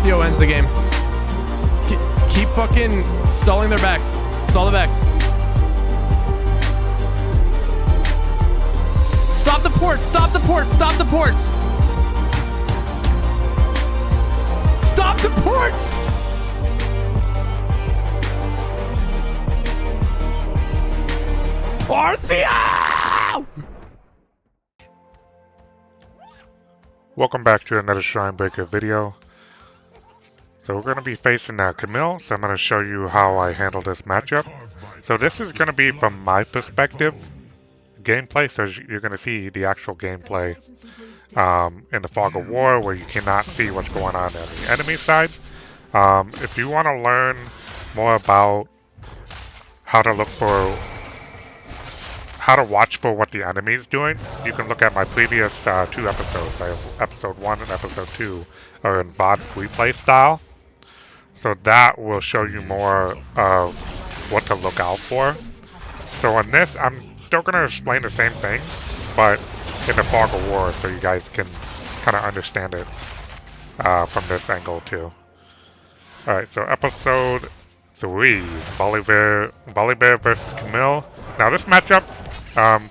Artheo ends the game. Keep fucking stalling their backs. Stall the backs. Stop the ports! Stop the ports! Stop the ports! Stop the ports! Artheo! Welcome back to another Shrine Breaker video. So we're going to be facing Camille, so I'm going to show you how I handle this matchup. So this is going to be from my perspective, gameplay, so you're going to see the actual gameplay in the Fog of War, where you cannot see what's going on the enemy side. If you want to learn more about how to look for, how to watch for what the enemy is doing, you can look at my previous 2 episodes. Episode 1 and episode 2 are in bot replay style. So that will show you more of what to look out for. So in this, I'm still going to explain the same thing, but in the Fog of War, so you guys can kind of understand it from this angle too. Alright, so episode 3, Volibear versus Camille. Now this matchup,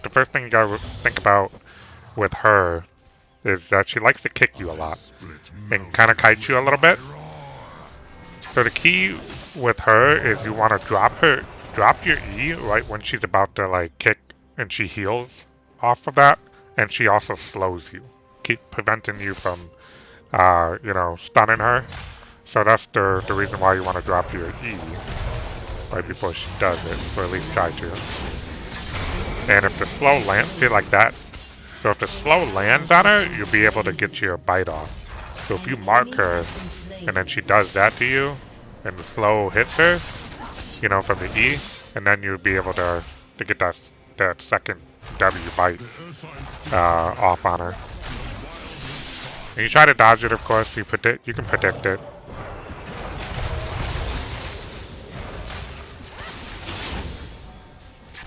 the first thing you gotta think about with her is that she likes to kick you a lot and kind of kite you a little bit. So the key with her is you want to drop your E right when she's about to like kick, and she heals off of that, and she also slows you, keep preventing you from stunning her. So that's the reason why you want to drop your E right before she does it, or at least try to. And if the slow lands, see like that. So if the slow lands on her, you'll be able to get your bite off. So if you mark her, and then she does that to you, and the slow hits her, from the E, and then you'll be able to get that second W bite off on her. And you try to dodge it, of course. You can predict it.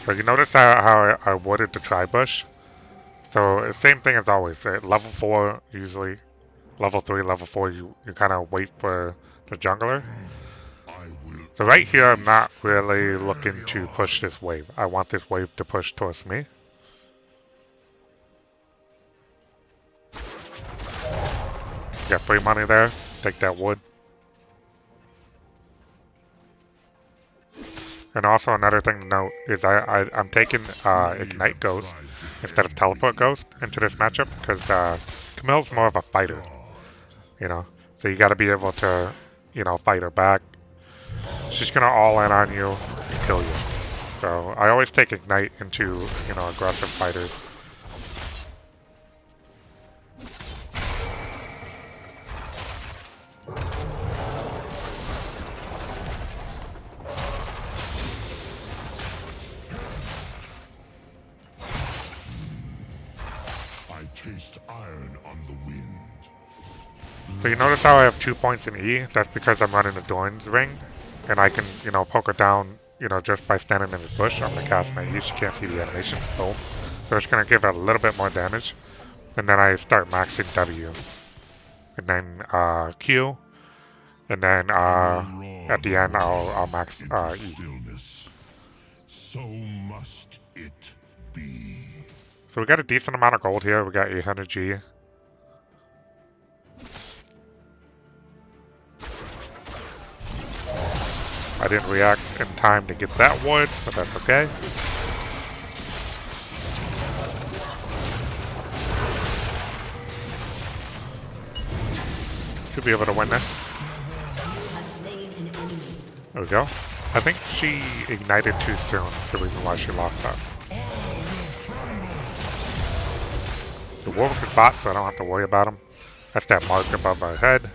So you notice how I wooded the tri-bush? So same thing as always. Level 4 usually, level 3, level 4 you kind of wait for the jungler. So right here I'm not really looking to push this wave. I want this wave to push towards me. Got free money there. Take that wood. And also another thing to note is I'm taking Ignite Ghost instead of Teleport Ghost into this matchup because Camille's more of a fighter, So you got to be able to, fight her back. She's gonna all in on you and kill you. So I always take Ignite into, aggressive fighters. Taste iron on the wind. So you notice how I have 2 points in E? That's because I'm running the Doran's ring, and I can, poke her down, just by standing in this bush. I'm gonna cast my E. She can't see the animation. Boom. So it's gonna give her a little bit more damage, and then I start maxing W, and then Q, and then at the end I'll max E. So must it be. So we got a decent amount of gold here. We got 800 G. I didn't react in time to get that wood, but that's okay. Should be able to win this. There we go. I think she ignited too soon. That's the reason why she lost that. The Warwick is bot, so I don't have to worry about him. That's that mark above our head.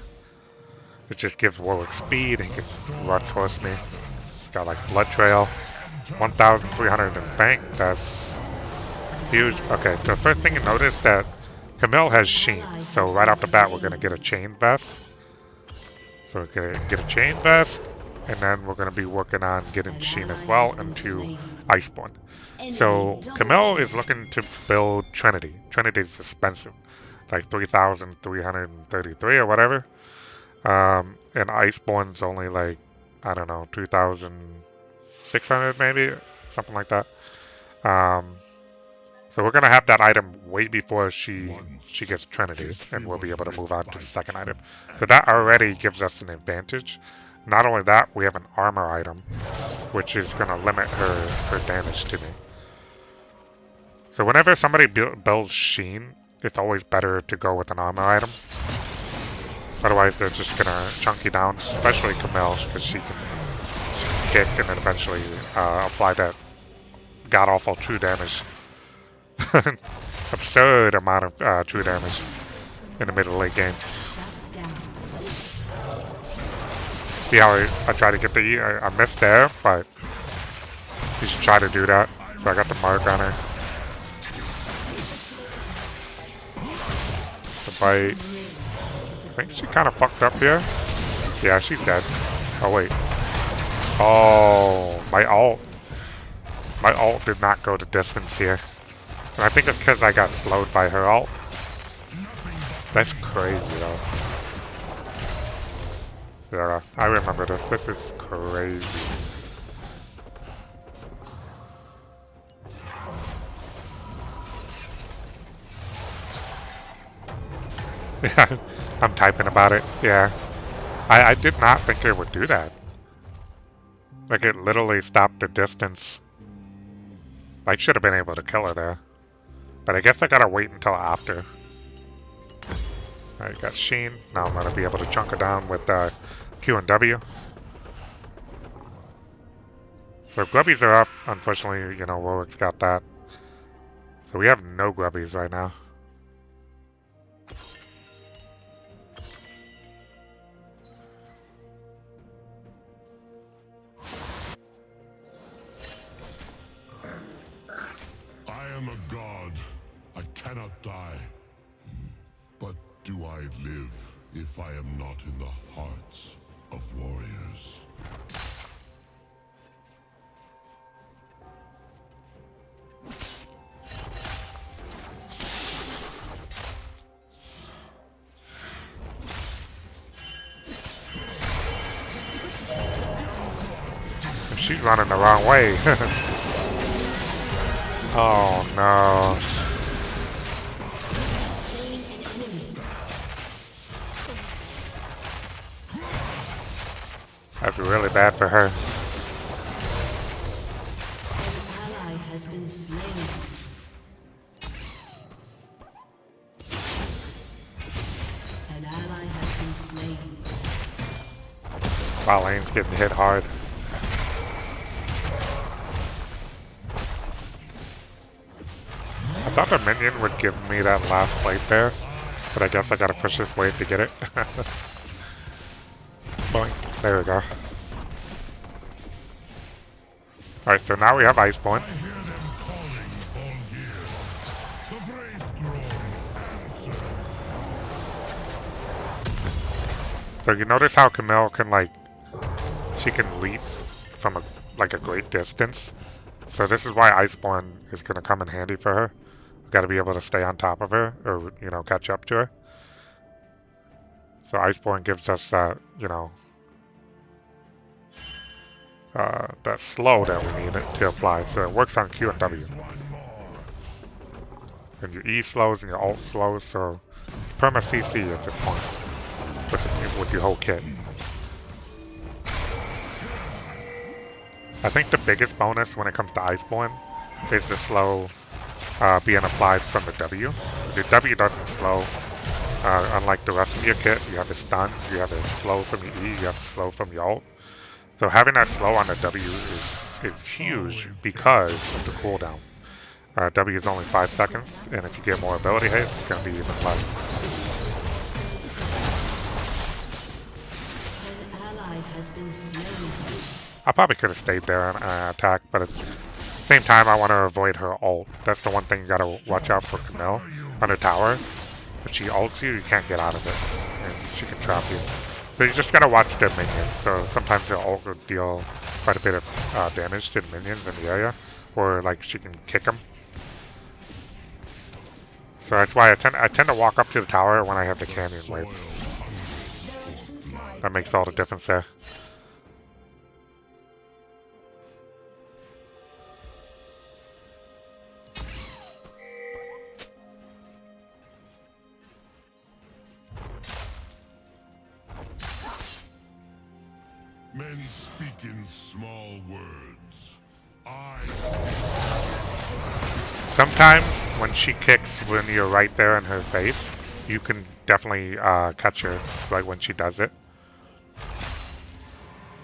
It just gives Warwick speed and he can run towards me. It's got like blood trail. 1,300 in bank. That's huge. Okay, so first thing you notice that Camille has Sheen. So right off the bat, we're gonna get a chain vest. So we're gonna get a chain vest, and then we're gonna be working on getting Sheen as well into Iceborne. So Camille is looking to build Trinity. Trinity is expensive. It's like 3,333 or whatever. And Iceborne's only like, I don't know, 2,600 maybe, something like that. So we're gonna have that item way before she gets Trinity, and we'll be able to move on to the second item. So that already gives us an advantage. Not only that, we have an armor item, which is gonna limit her damage to me. So whenever somebody builds Sheen, it's always better to go with an armor item. Otherwise, they're just gonna chunk you down, especially Camille, because she can kick and then eventually apply that god-awful true damage. Absurd amount of true damage in the middle late game. See how I try to get the E? I missed there, but you should try to do that. So I got the mark on her. The bite. I think she kind of fucked up here. Yeah, she's dead. Oh, wait. Oh, my ult. My ult did not go the distance here. And I think it's because I got slowed by her ult. That's crazy, though. Yeah, I remember this. This is crazy. Yeah, I'm typing about it. Yeah. I did not think it would do that. Like, it literally stopped the distance. I should have been able to kill her there. But I guess I gotta wait until after. Alright, got Sheen. Now I'm gonna be able to chunk her down with Q and W. So grubbies are up. Unfortunately, you know, Warwick's got that. So we have no grubbies right now. I am a god. I cannot die. But do I live if I am not in the hearts of warriors? She's running the wrong way. Oh no. That's really bad for her. An ally has been slain. An ally has been slain. Wow, Lane's getting hit hard. I thought the minion would give me that last plate there, but I guess I gotta push this wave to get it. Boink. There we go. Alright, so now we have Iceborne. So you notice how Camille can, like, she can leap from a great distance. So this is why Iceborne is gonna come in handy for her. We gotta be able to stay on top of her, or, you know, catch up to her. So Iceborne gives us that, you know, that slow that we need to apply. So it works on Q and W. And your E slows and your ult slows, so perma CC at this point with your whole kit. I think the biggest bonus when it comes to Iceborne is the slow being applied from the W. The W doesn't slow. Unlike the rest of your kit, you have a stun, you have a slow from your E, you have a slow from your ult. So having that slow on the W is huge because of the cooldown. W is only 5 seconds, and if you get more ability hits, it's going to be even less. An ally has been slain. I probably could have stayed there and attacked, but at the same time, I want to avoid her ult. That's the one thing you got to watch out for Camille on her tower. If she ults you, you can't get out of it, and she can trap you. So you just got to watch the minions. So sometimes the ult will deal quite a bit of damage to the minions in the area, or like she can kick them. So that's why I tend to walk up to the tower when I have the canyon wave. That makes all the difference there. Men speak in small words. Sometimes when she kicks, when you're right there in her face, you can definitely catch her right when she does it.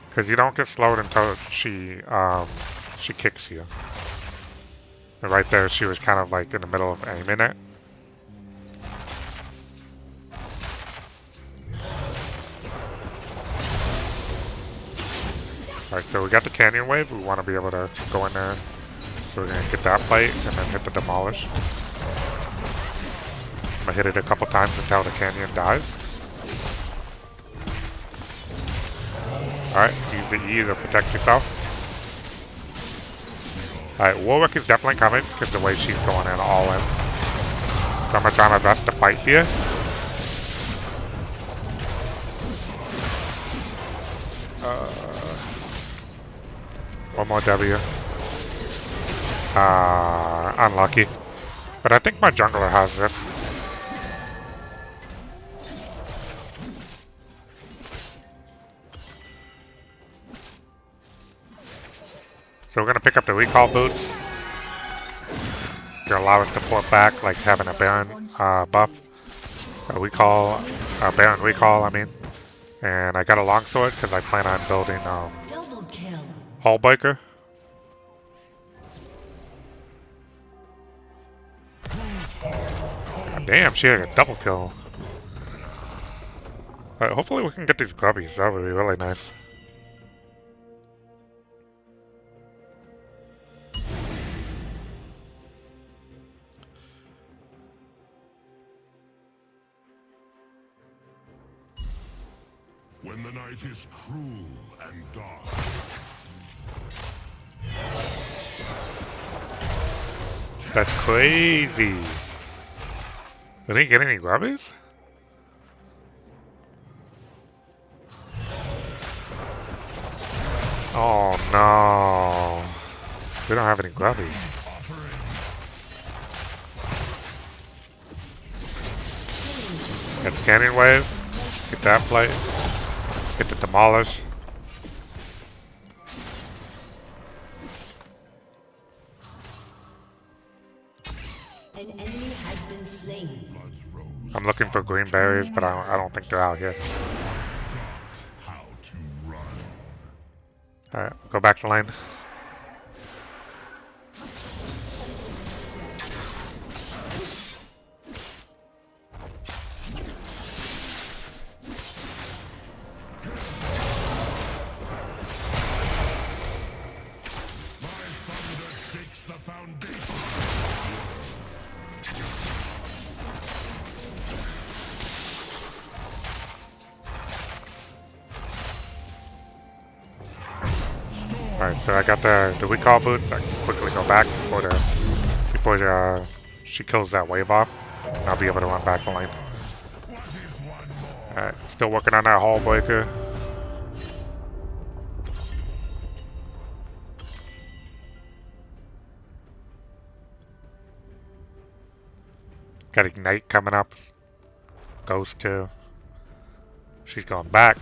Because you don't get slowed until she kicks you. And right there, she was kind of like in the middle of aiming it. Alright, so we got the canyon wave. We want to be able to go in there. So we're going to get that plate and then hit the demolish. I'm going to hit it a couple times until the canyon dies. Alright, use the E to protect yourself. Alright, Warwick is definitely coming because the way she's going in all in. So I'm going to try my best to fight here. One more W. Unlucky. But I think my jungler has this. So we're going to pick up the recall boots. To allow us to port back, like having a Baron buff. Baron recall, I mean. And I got a longsword because I plan on building hullbreaker. God damn, she had a double kill. Alright, hopefully we can get these grubbies. That would be really nice. When the night is cruel and dark. That's crazy. We didn't get any grubbies? Oh no. We don't have any grubbies. Get the canyon wave. Get that plate. Get the demolish. An enemy has been slain. I'm looking for green berries, but I don't think they're out here. How to run. Alright, go back to lane. Alright, so I got the recall boots. I can quickly go back before she kills that wave off. And I'll be able to run back the lane. Alright, still working on that hullbreaker. Got Ignite coming up. Ghost too. She's going back.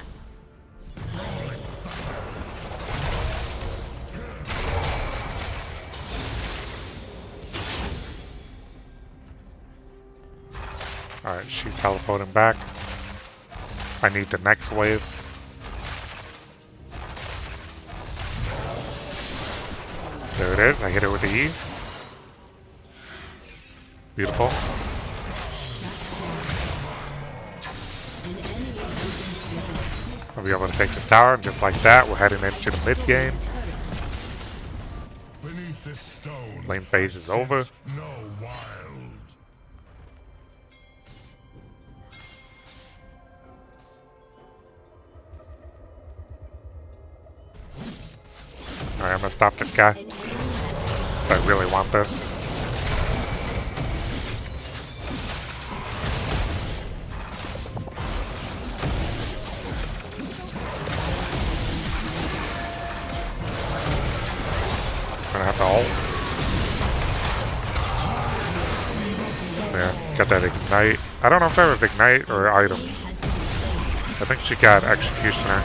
Alright, she's teleporting back. I need the next wave. There it is. I hit it with the E. Beautiful. I'll be able to take this tower, and just like that, we're heading into the mid game. Beneath this stone, Lane phase is over. no wild. Alright, I'm gonna stop this guy. I really want this. Got that ignite. I don't know if that was ignite or items. Enemy has been slain. I think she got executioner.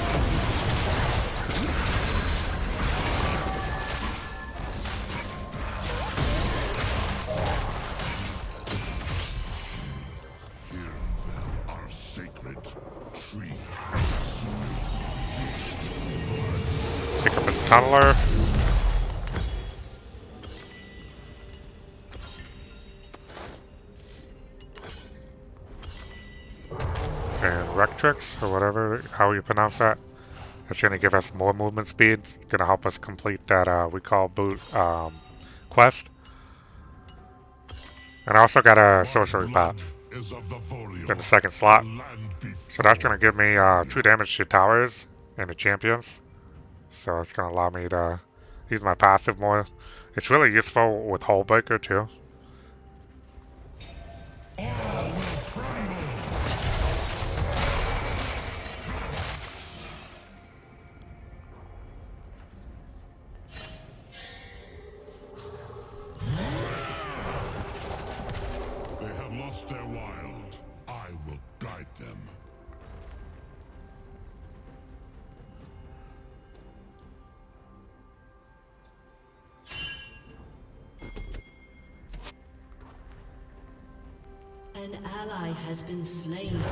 Here there are sacred trees. Pick up a tunneler. And Rectrix, or whatever, how you pronounce that. That's going to give us more movement speed. It's going to help us complete that recall boot quest. And I also got a sorcery pot in the second slot. So that's going to give me 2 damage to towers and the champions. So it's going to allow me to use my passive more. It's really useful with hullbreaker too. They have lost their wild. I will guide them. An ally has been slain.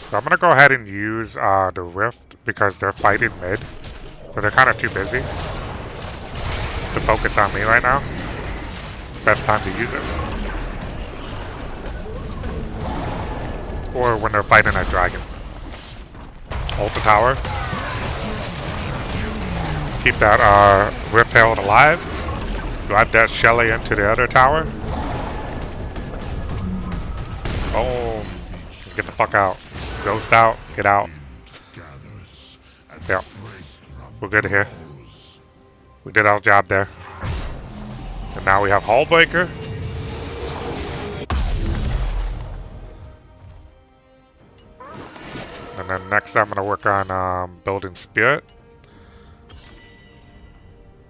So I'm going to go ahead and use the Rift because they're fighting mid. So they're kind of too busy to focus on me right now. Best time to use it. Or when they're fighting a dragon. Ult the tower. Keep that Rift Herald alive. Drive that Shelly into the other tower. Boom. Get the fuck out. Ghost out. Get out. Yep. We're good here. We did our job there. And now we have hullbreaker. And then next I'm going to work on building spirit.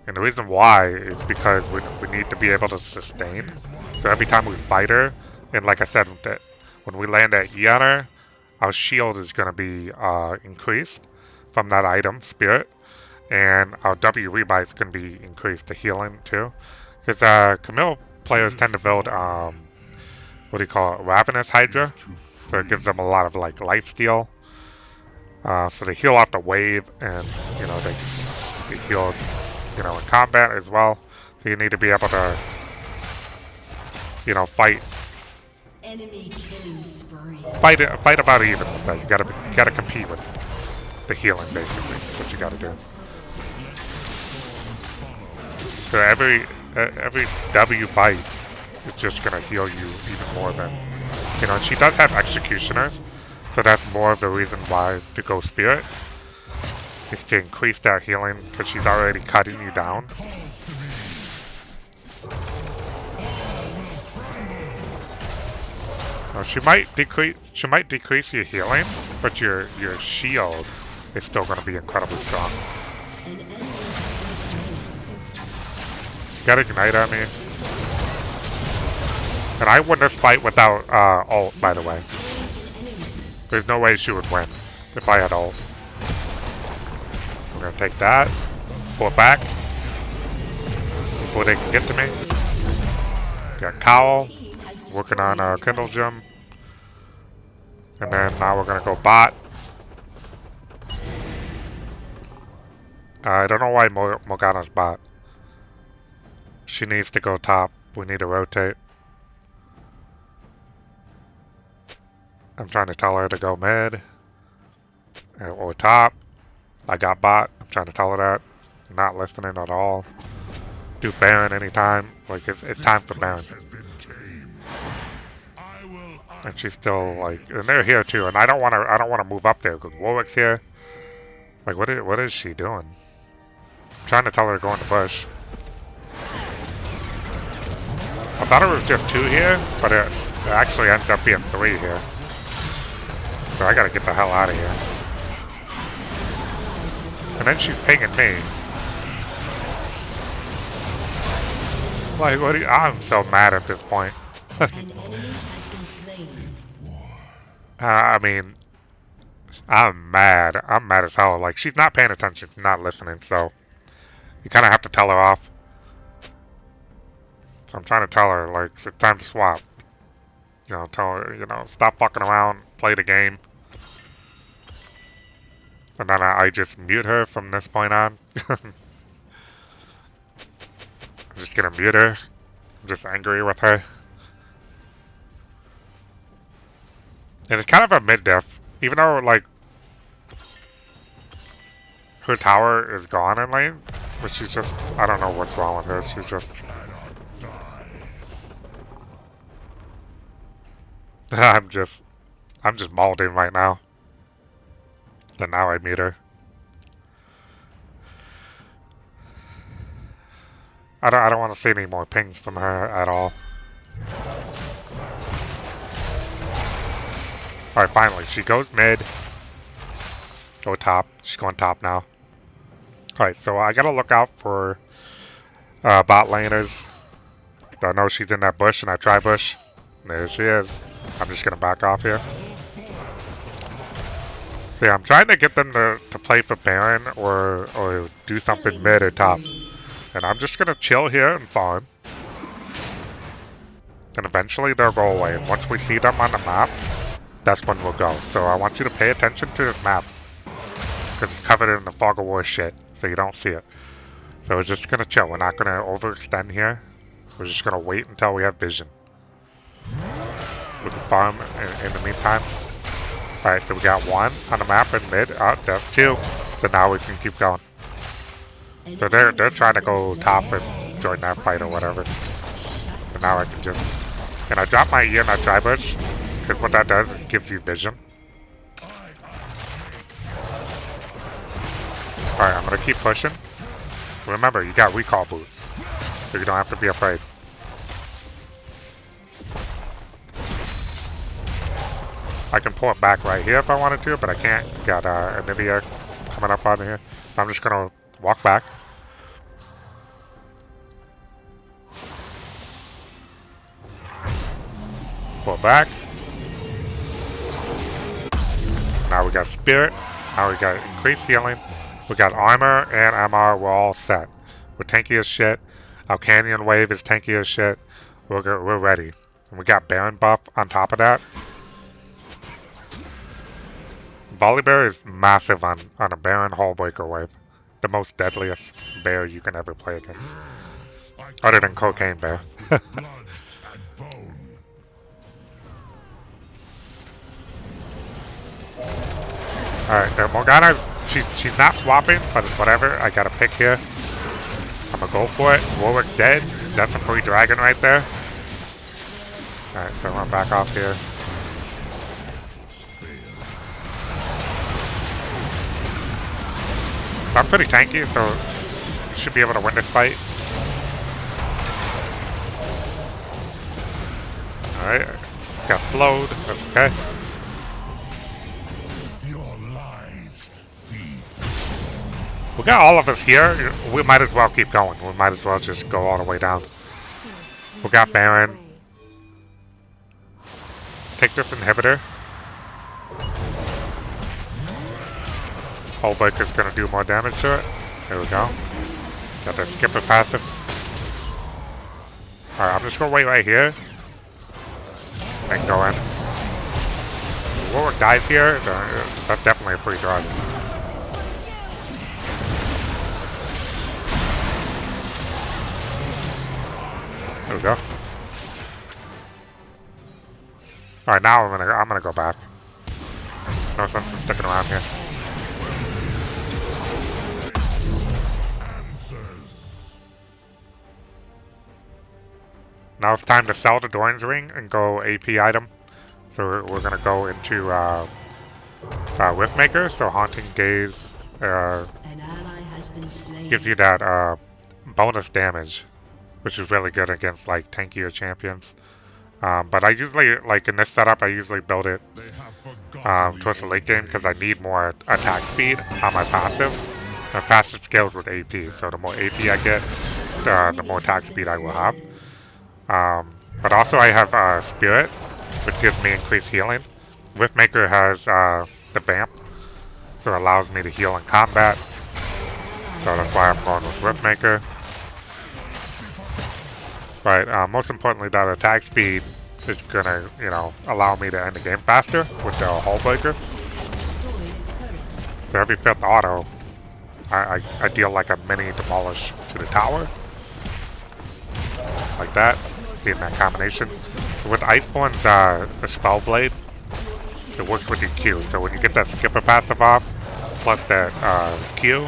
And the reason why is because we need to be able to sustain. So every time we fight her, and like I said, when we land at E on her, our shield is going to be increased from that item, spirit. And our W rebuy is going to be increased to healing too. Because Camille players tend to build, what do you call it, Ravenous Hydra. So it gives them a lot of like lifesteal. So they heal off the wave, and you know they heal, you know, in combat as well. So you need to be able to, you know, fight Enemy killing spree. Fight about even with that. You gotta compete with the healing, basically. That's what you gotta do. So every W fight is just gonna heal you even more than, you know. And she does have executioners, so that's more of the reason why to go spirit, is to increase that healing because she's already cutting you down. She might decrease your healing, but your shield is still going to be incredibly strong. Got ignite on me. And I win this fight without ult, by the way. There's no way she would win if I had ult. We're going to take that, pull it back before they can get to me. Got Cowl, working on Kindle Gem. And then now we're going to go bot. I don't know why Morgana's bot. She needs to go top. We need to rotate. I'm trying to tell her to go mid or top. I got bot. I'm trying to tell her that. Not listening at all. Do Baron anytime. Like it's time for Baron. And she's still like, and they're here too. And I don't want to move up there because Warwick's here. Like what is she doing? I'm trying to tell her to go in the bush. I thought it was just 2 here, but it actually ends up being 3 here. So I gotta get the hell out of here. And then she's pinging me. Like, what do you, I'm so mad at this point. An enemy has been slain. I mean, I'm mad. I'm mad as hell. Like, she's not paying attention. She's not listening. So, you kind of have to tell her off. So I'm trying to tell her, like, it's time to swap. You know, tell her, you know, stop fucking around, play the game. And then I just mute her from this point on. I'm just gonna mute her. I'm just angry with her. And it's kind of a mid-diff. Even though, like, her tower is gone in lane. But she's just, I don't know what's wrong with her. She's just... I'm just molding right now. And now I mute her. I don't want to see any more pings from her at all. Alright, finally. She goes mid. Go top. She's going top now. Alright, so I gotta look out for bot laners. I know she's in that bush, and I try bush. There she is. I'm just gonna back off here. See, I'm trying to get them to play for Baron or do something mid or top. And I'm just gonna chill here and farm. And eventually they'll go away. And once we see them on the map, that's when we'll go. So I want you to pay attention to this map. Because it's covered in the fog of war shit. So you don't see it. So we're just gonna chill. We're not gonna overextend here. We're just gonna wait until we have vision. We can farm in the meantime. Alright, so we got one on the map in mid. Oh, that's two. So now we can keep going. So they're trying to go top and join that fight or whatever. So now I can just... Can I drop my E and I try bush? Because what that does is it gives you vision. Alright, I'm gonna keep pushing. Remember, you got recall boot. So you don't have to be afraid. I can pull it back right here if I wanted to, but I can't. Got Anivia coming up on here. So I'm just gonna walk back. Pull back. Now we got spirit. Now we got increased healing. We got armor and MR. We're all set. We're tanky as shit. Our canyon wave is tanky as shit. We're ready. And we got Baron buff on top of that. Volibear is massive on a Baron hullbreaker wave. The most deadliest bear you can ever play against. Other than Cocaine Bear. Alright, Morgana's she's not swapping, but it's whatever. I got a pick here. I'm gonna go for it. Warwick dead. That's a free dragon right there. Alright, so I'm gonna back off here. I'm pretty tanky, so should be able to win this fight. Alright, got slowed. That's okay. We got all of us here. We might as well keep going. We might as well just go all the way down. We got Baron. Take this inhibitor. Hullbreaker's gonna do more damage to it. There we go. Got that skipper passive. Alright, I'm just gonna wait right here. And go in. Warwick dies here. That's definitely a free dragon. There we go. Alright, now I'm gonna go back. No sense in sticking around here. Now it's time to sell the Doran's Ring and go AP item. So we're gonna go into Riftmaker. So Haunting Gaze gives you that bonus damage, which is really good against like tankier champions. But I usually, like in this setup, I usually build it towards the late game because I need more attack speed on my passive. My passive scales with AP, so the more AP I get, the more attack speed I will have. But also I have Spirit, which gives me increased healing. Riftmaker has the Vamp, so it allows me to heal in combat. So that's why I'm going with Riftmaker. But most importantly, that attack speed is gonna, allow me to end the game faster with the hullbreaker. So every 5th auto, I deal like a mini demolish to the tower. Like that. Seeing that combination. With Iceborne's Spell Blade, it works with your Q. So when you get that skipper passive off, plus that Q,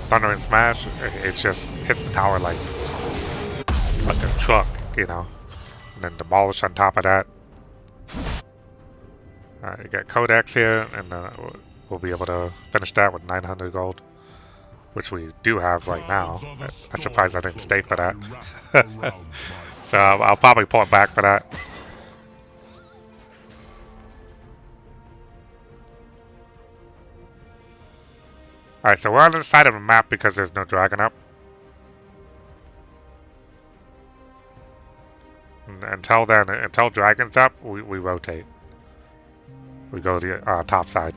Thunder and Smash, it just hits the tower like a truck, And then demolish on top of that. You got Codex here, and we'll be able to finish that with 900 gold, which we do have right now. I'm surprised I didn't stay for that. So I'll probably pull it back for that. Alright, so we're on the side of the map because there's no dragon up. And until then, until dragon's up, we rotate. We go to the top side.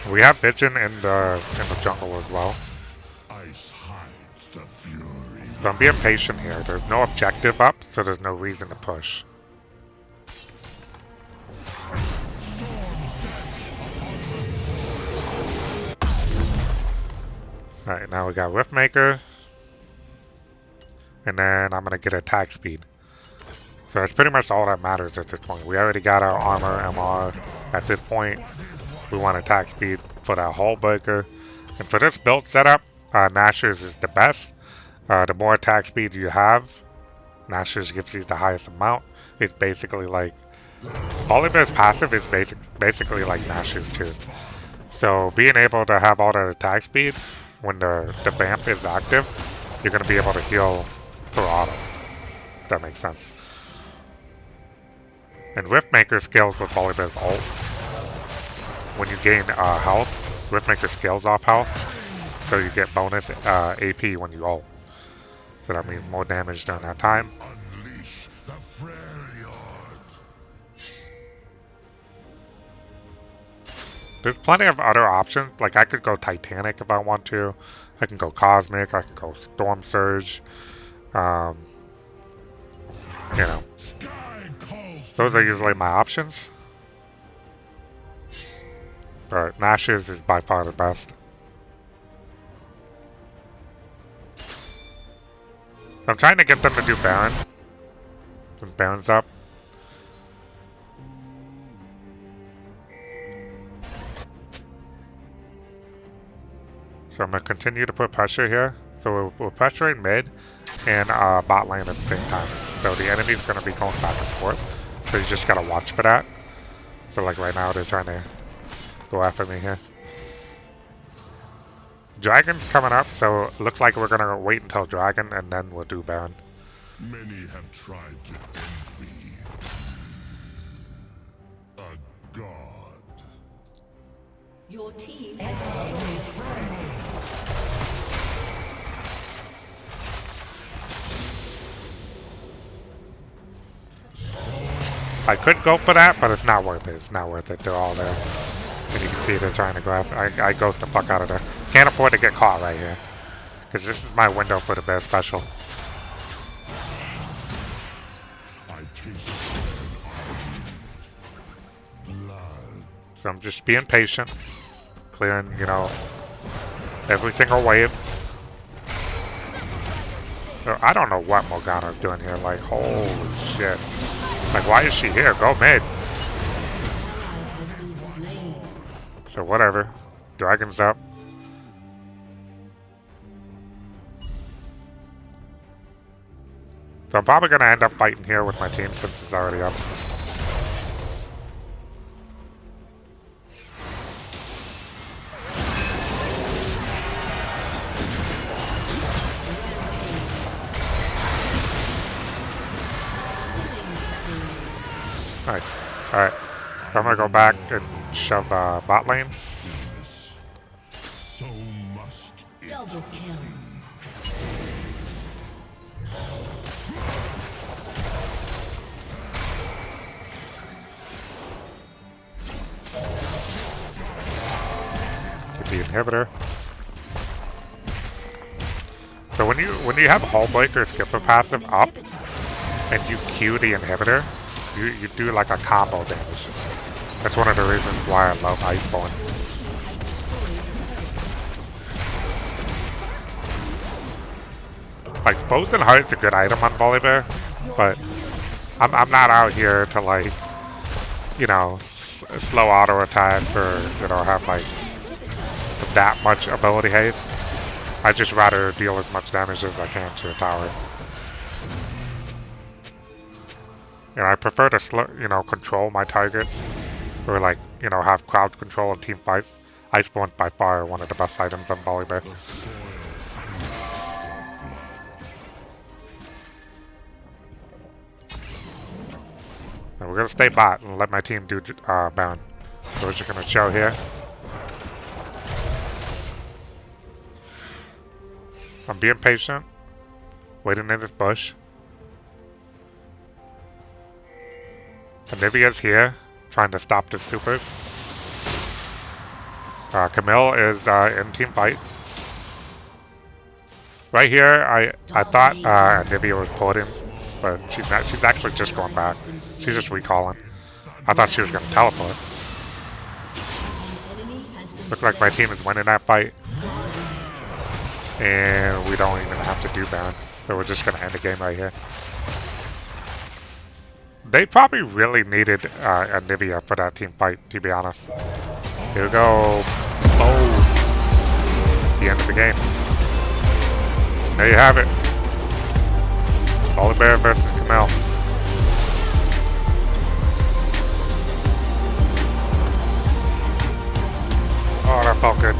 We have vision in the jungle as well. Ice hides the fury. So I'm being patient here. There's no objective up, so there's no reason to push. Alright, now we got Riftmaker. And then I'm gonna get attack speed. So that's pretty much all that matters at this point. We already got our armor, MR. At this point, we want attack speed for that hullbreaker. And for this build setup, Nashor's is the best. The more attack speed you have, Nashor's gives you the highest amount. It's basically like... Volibear's passive is basically like Nashor's too. So being able to have all that attack speed, when the Vamp is active, you're going to be able to heal per auto. If that makes sense. And Riftmaker scales with Volibear's ult. When you gain health, Riftmaker scales off health, so you get bonus AP when you ult. So that means more damage during that time. Unleash the Freljord. There's plenty of other options. Like I could go Titanic if I want to. I can go Cosmic. I can go Storm Surge. Those are usually my options. But Nash's is by far the best. I'm trying to get them to do Baron. Since Baron's up. So I'm going to continue to put pressure here. So we're pressuring mid and bot lane at the same time. So the enemy's going to be going back and forth. So you just got to watch for that. So like right now they're trying to go after me here. Dragon's coming up, so it looks like we're going to wait until Dragon and then we'll do Baron. Many have tried to end me. A god. Your team has destroyed. I could go for that, but it's not worth it. It's not worth it. They're all there. And you can see they're trying to grab. I ghost the fuck out of there. Can't afford to get caught right here. Because this is my window for the bear special. I taste blood. So I'm just being patient. Clearing, every single wave. So I don't know what Morgana's doing here. Like, holy shit. Like, why is she here? Go mid. So whatever. Dragon's up. So I'm probably going to end up fighting here with my team since it's already up. Nice. Alright. So I'm going to go back and shove bot lane. So must it. Double kill. Get the inhibitor. So when you have hullbreaker skip a passive up and you Q the inhibitor, you do like a combo damage. That's one of the reasons why I love Iceborne. Like, bows and heart's a good item on Volibear, but I'm not out here to, like, you know, slow auto attack or, you know, have like that much ability haste. I'd just rather deal as much damage as I can to a tower. You know, I prefer to control my targets, or like, you know, have crowd control in team fights. Iceborne's by far one of the best items on Volibear. And we're gonna stay bot and let my team do Baron. So we're just gonna chill here. I'm being patient, waiting in this bush. Anivia's here, trying to stop the supers. Camille is in team fight. Right here, I thought Anivia was pulled in, but she's not. She's actually just going back. She's just recalling. I thought she was gonna teleport. Looks like my team is winning that fight, and we don't even have to do Baron. So we're just gonna end the game right here. They probably really needed Anivia for that team fight, to be honest. Here we go. Boom. It's the end of the game. There you have it. Volibear versus Camille. Oh, that felt good.